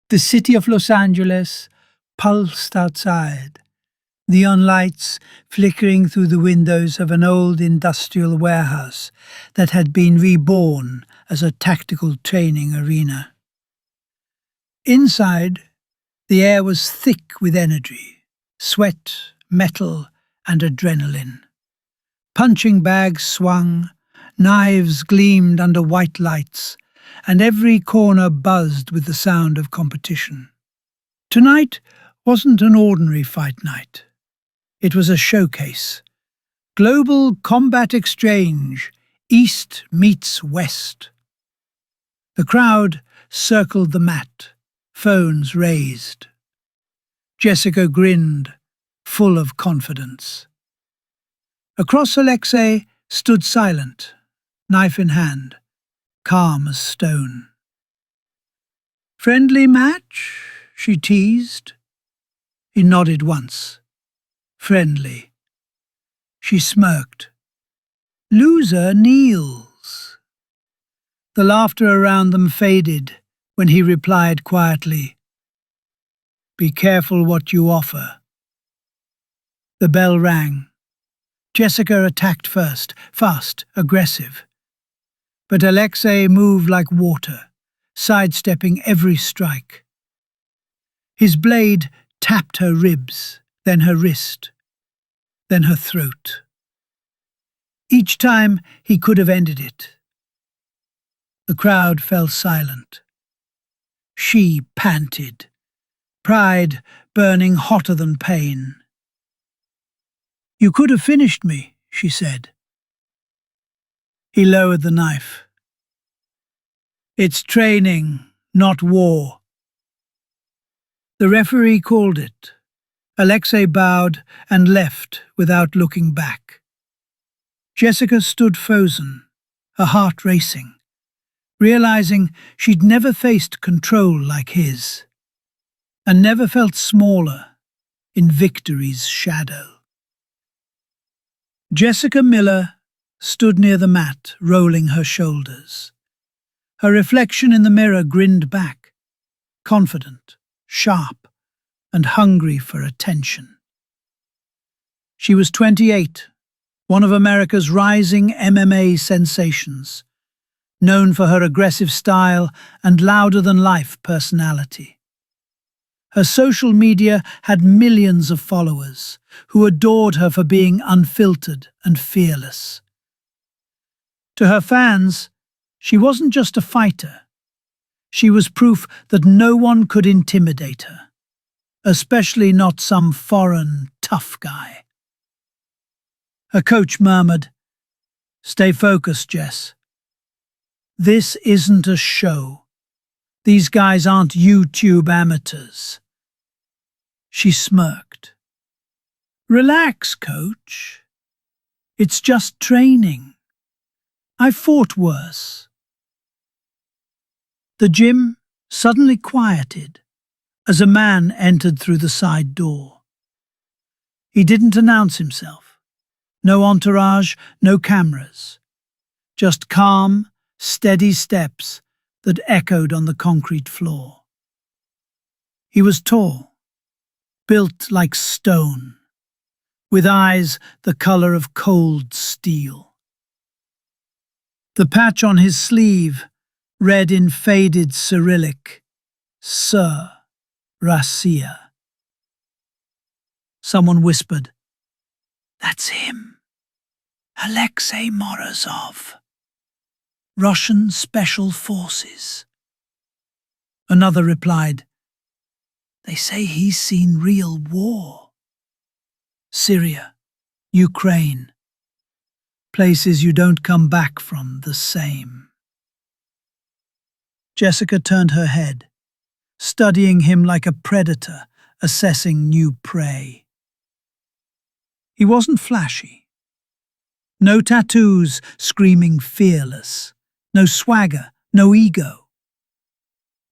The city of Los Angeles pulsed outside, neon lights flickering through the windows of an old industrial warehouse that had been reborn as a tactical training arena. Inside, the air was thick with energy, sweat, metal, and adrenaline. Punching bags swung, knives gleamed under white lights, and every corner buzzed with the sound of competition. Tonight wasn't an ordinary fight night. It was a showcase. Global combat exchange, East meets West. The crowd circled the mat, phones raised. Jessica grinned, full of confidence. Across Alexei stood silent, knife in hand, calm as stone. "Friendly match?" she teased. He nodded once. "Friendly." She smirked. "Loser kneels." The laughter around them faded when he replied quietly, "Be careful what you offer." The bell rang. Jessica attacked first, fast, aggressive. But Alexei moved like water, sidestepping every strike. His blade tapped her ribs, then her wrist, then her throat. Each time he could have ended it. The crowd fell silent. She panted, pride burning hotter than pain. "You could have finished me," she said. He lowered the knife. "It's training, not war." The referee called it. Alexei bowed and left without looking back. Jessica stood frozen, her heart racing, realizing she'd never faced control like his, and never felt smaller in victory's shadow. Jessica Miller stood near the mat, rolling her shoulders. Her reflection in the mirror grinned back, confident, sharp, and hungry for attention. She was 28, one of America's rising MMA sensations, known for her aggressive style and louder-than-life personality. Her social media had millions of followers who adored her for being unfiltered and fearless. To her fans, she wasn't just a fighter. She was proof that no one could intimidate her, especially not some foreign, tough guy. Her coach murmured, "Stay focused, Jess. This isn't a show. These guys aren't YouTube amateurs." She smirked. "Relax, coach. It's just training. I fought worse." The gym suddenly quieted as a man entered through the side door. He didn't announce himself. No entourage, no cameras. Just calm, steady steps that echoed on the concrete floor. He was tall, built like stone, with eyes the color of cold steel. The patch on his sleeve read in faded Cyrillic, "Sir Rasia." Someone whispered, "That's him. Alexei Morozov. Russian Special Forces." Another replied, "They say he's seen real war. Syria, Ukraine. Places you don't come back from the same." Jessica turned her head, studying him like a predator assessing new prey. He wasn't flashy. No tattoos screaming fearless. No swagger, no ego.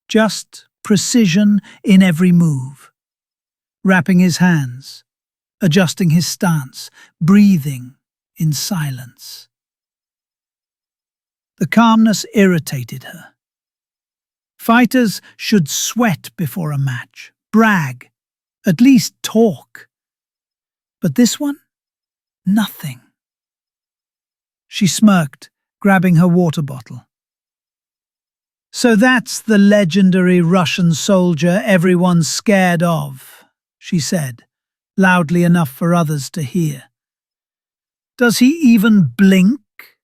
Just precision in every move. Wrapping his hands, adjusting his stance, breathing in silence. The calmness irritated her. Fighters should sweat before a match, brag, at least talk. But this one? Nothing. She smirked, grabbing her water bottle. "So that's the legendary Russian soldier everyone's scared of," she said, loudly enough for others to hear. "Does he even blink?"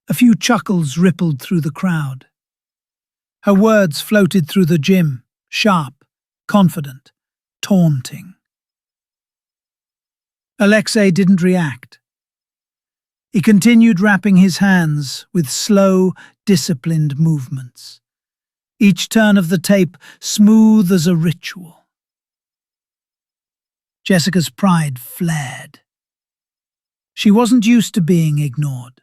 A few chuckles rippled through the crowd. Her words floated through the gym, sharp, confident, taunting. Alexei didn't react. He continued wrapping his hands with slow, disciplined movements, each turn of the tape smooth as a ritual. Jessica's pride flared. She wasn't used to being ignored.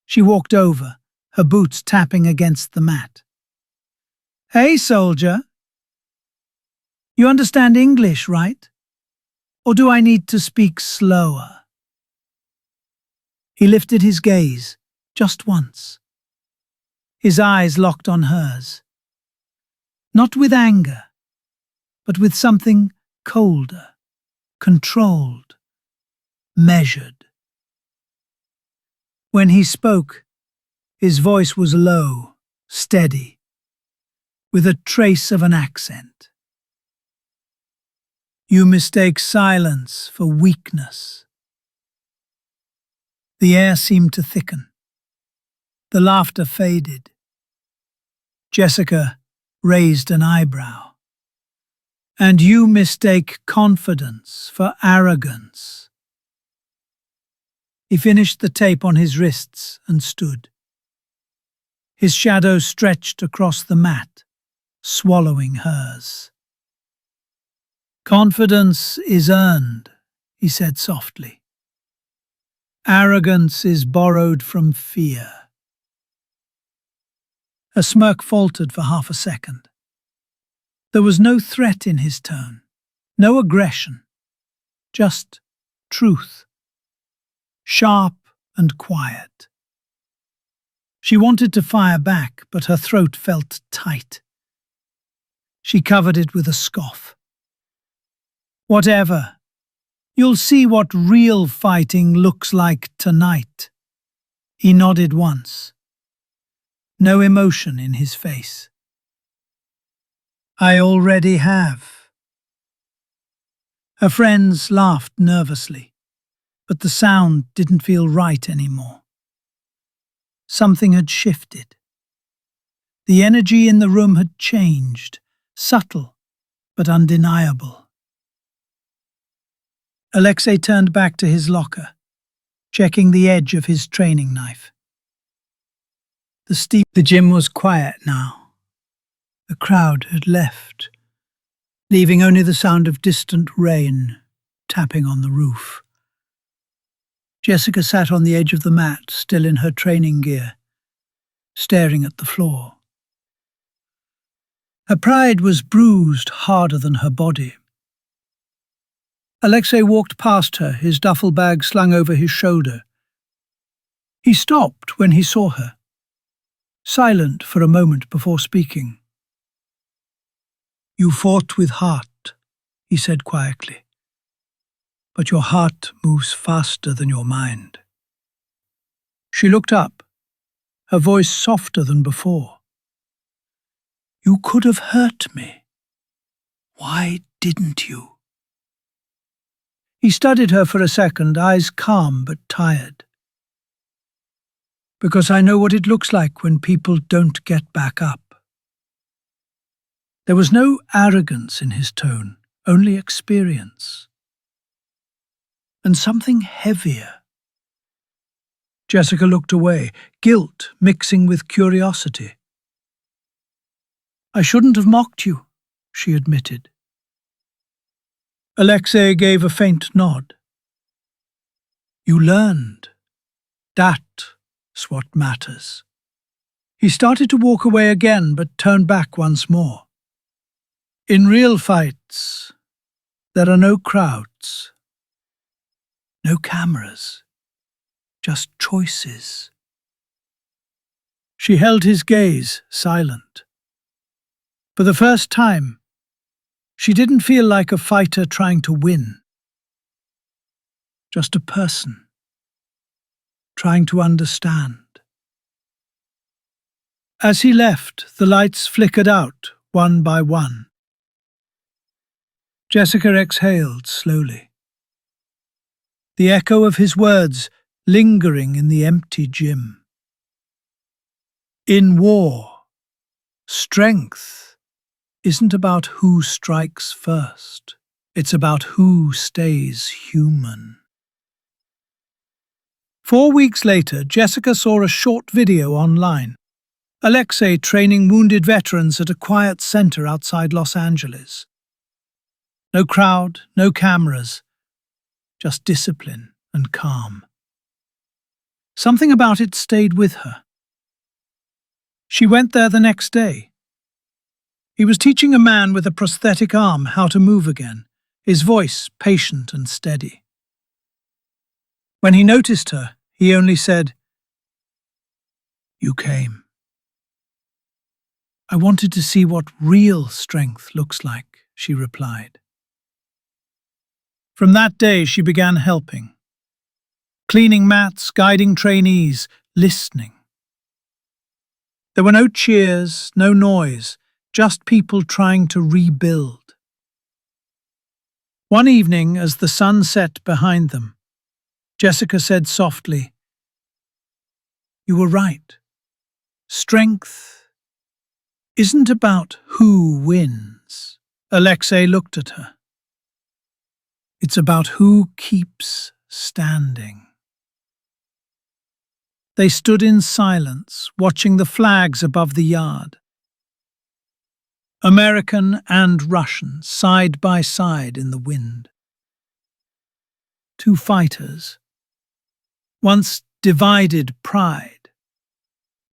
She walked over, her boots tapping against the mat. "Hey, soldier. You understand English, right? Or do I need to speak slower?" He lifted his gaze, just once. His eyes locked on hers. Not with anger, but with something colder, controlled, measured. When he spoke, his voice was low, steady, with a trace of an accent. "You mistake silence for weakness." The air seemed to thicken. The laughter faded. Jessica raised an eyebrow. "And you mistake confidence for arrogance." He finished the tape on his wrists and stood. His shadow stretched across the mat, swallowing hers. "Confidence is earned," he said softly. "Arrogance is borrowed from fear." A smirk faltered for half a second. There was no threat in his tone, no aggression, just truth, sharp and quiet. She wanted to fire back, but her throat felt tight. She covered it with a scoff. "Whatever. You'll see what real fighting looks like tonight." He nodded once. No emotion in his face. "I already have." Her friends laughed nervously, but the sound didn't feel right anymore. Something had shifted. The energy in the room had changed, subtle but undeniable. Alexei turned back to his locker, checking the edge of his training knife. The gym was quiet now. The crowd had left, leaving only the sound of distant rain tapping on the roof. Jessica sat on the edge of the mat, still in her training gear, staring at the floor. Her pride was bruised harder than her body. Alexei walked past her, his duffel bag slung over his shoulder. He stopped when he saw her, silent for a moment before speaking. "You fought with heart," he said quietly, "but your heart moves faster than your mind." She looked up, her voice softer than before. "You could have hurt me. Why didn't you?" He studied her for a second, eyes calm but tired. "Because I know what it looks like when people don't get back up." There was no arrogance in his tone, only experience. And something heavier. Jessica looked away, guilt mixing with curiosity. "I shouldn't have mocked you," she admitted. Alexei gave a faint nod. "You learned. That's what matters." He started to walk away again, but turned back once more. "In real fights, there are no crowds, no cameras, just choices. She held his gaze, silent. For the first time, she didn't feel like a fighter trying to win. Just a person, trying to understand. As he left, the lights flickered out, one by one. Jessica exhaled slowly. The echo of his words lingering in the empty gym. In war, strength isn't about who strikes first. It's about who stays human. 4 weeks later, Jessica saw a short video online. Alexei training wounded veterans at a quiet center outside Los Angeles. No crowd, no cameras, just discipline and calm. Something about it stayed with her. She went there the next day. He was teaching a man with a prosthetic arm how to move again, his voice patient and steady. When he noticed her, he only said, "You came. I wanted to see what real strength looks like," she replied. From that day, she began helping. Cleaning mats, guiding trainees, listening. There were no cheers, no noise, just people trying to rebuild. One evening, as the sun set behind them, Jessica said softly, "You were right. Strength isn't about who wins." Alexei looked at her. It's about who keeps standing. They stood in silence, watching the flags above the yard. American and Russian, side by side in the wind. Two fighters, once divided pride,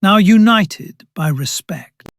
now united by respect.